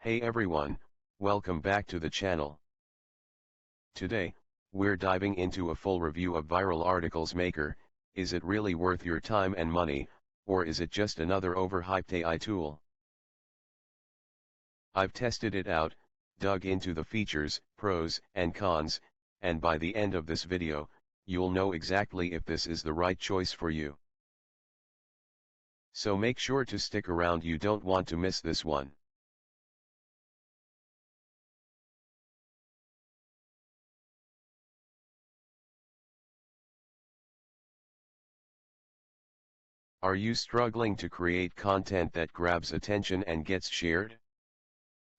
Hey everyone, welcome back to the channel. Today, we're diving into a full review of Viral Articles Maker. Is it really worth your time and money, or is it just another overhyped AI tool? I've tested it out, dug into the features, pros and cons, and by the end of this video, you'll know exactly if this is the right choice for you. So make sure to stick around, you don't want to miss this one. Are you struggling to create content that grabs attention and gets shared?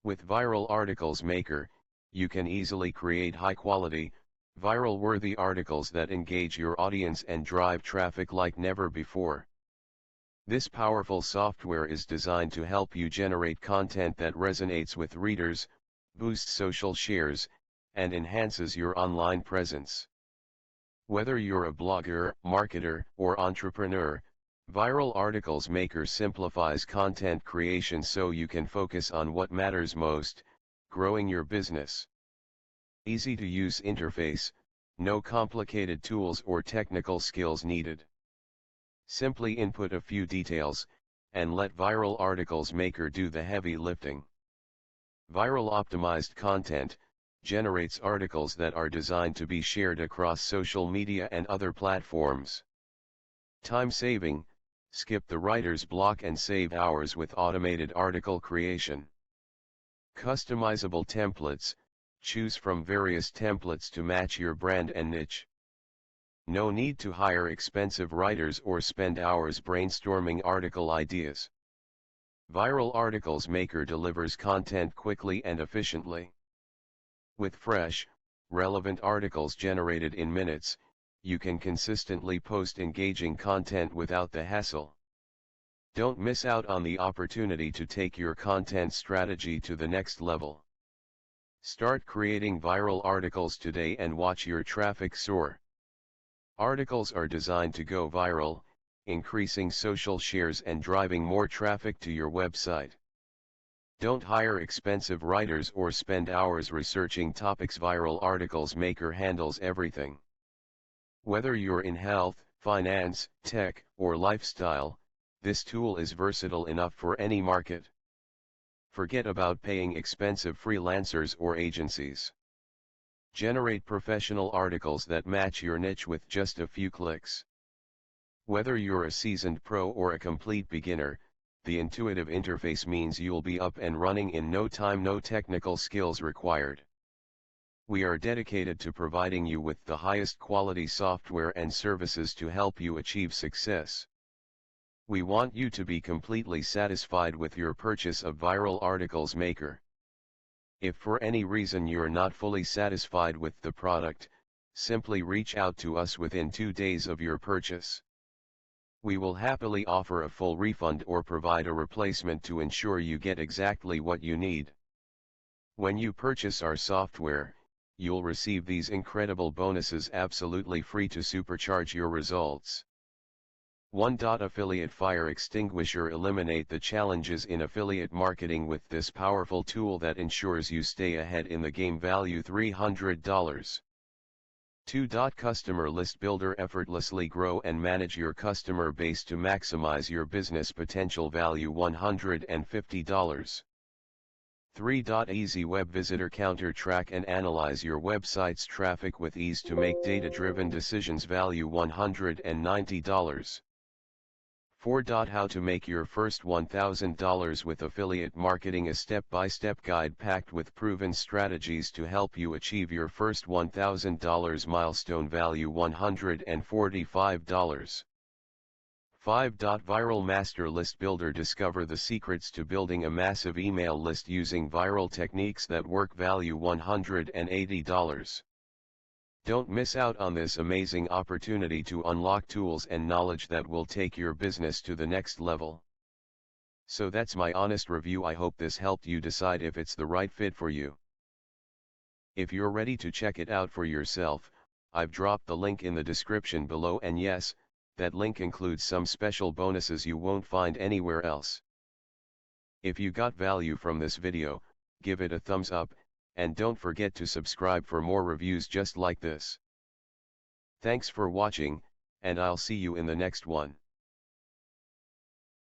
With Viral Articles Maker, you can easily create high-quality, viral-worthy articles that engage your audience and drive traffic like never before. This powerful software is designed to help you generate content that resonates with readers, boosts social shares, and enhances your online presence. Whether you're a blogger, marketer, or entrepreneur, Viral Articles Maker simplifies content creation so you can focus on what matters most, growing your business. Easy to use interface, no complicated tools or technical skills needed. Simply input a few details, and let Viral Articles Maker do the heavy lifting. Viral optimized content generates articles that are designed to be shared across social media and other platforms. Time saving, skip the writer's block and save hours with automated article creation. Customizable templates, choose from various templates to match your brand and niche. No need to hire expensive writers or spend hours brainstorming article ideas. Viral Articles Maker delivers content quickly and efficiently. With fresh, relevant articles generated in minutes, you can consistently post engaging content without the hassle. Don't miss out on the opportunity to take your content strategy to the next level. Start creating viral articles today and watch your traffic soar. Articles are designed to go viral, increasing social shares and driving more traffic to your website. Don't hire expensive writers or spend hours researching topics. Viral Articles Maker handles everything. Whether you're in health, finance, tech, or lifestyle, this tool is versatile enough for any market. Forget about paying expensive freelancers or agencies. Generate professional articles that match your niche with just a few clicks. Whether you're a seasoned pro or a complete beginner, the intuitive interface means you'll be up and running in no time. No technical skills required. We are dedicated to providing you with the highest quality software and services to help you achieve success. We want you to be completely satisfied with your purchase of Viral Articles Maker. If for any reason you're not fully satisfied with the product, simply reach out to us within 2 days of your purchase. We will happily offer a full refund or provide a replacement to ensure you get exactly what you need. When you purchase our software, you'll receive these incredible bonuses absolutely free to supercharge your results. 1. Affiliate Fire Extinguisher. Eliminate the challenges in affiliate marketing with this powerful tool that ensures you stay ahead in the game. Value $300. 2. Customer List Builder. Effortlessly grow and manage your customer base to maximize your business potential. Value $150. 3. Easy Web Visitor Counter. Track and analyze your website's traffic with ease to make data-driven decisions. Value $190. 4. How to make your first $1,000 with affiliate marketing. A step-by-step guide packed with proven strategies to help you achieve your first $1,000 milestone. Value $145. 5. Viral Master List Builder. Discover the secrets to building a massive email list using viral techniques that work. Value $180. Don't miss out on this amazing opportunity to unlock tools and knowledge that will take your business to the next level. So that's my honest review. I hope this helped you decide if it's the right fit for you. If you're ready to check it out for yourself, I've dropped the link in the description below, and yes, that link includes some special bonuses you won't find anywhere else. If you got value from this video, give it a thumbs up, and don't forget to subscribe for more reviews just like this. Thanks for watching, and I'll see you in the next one.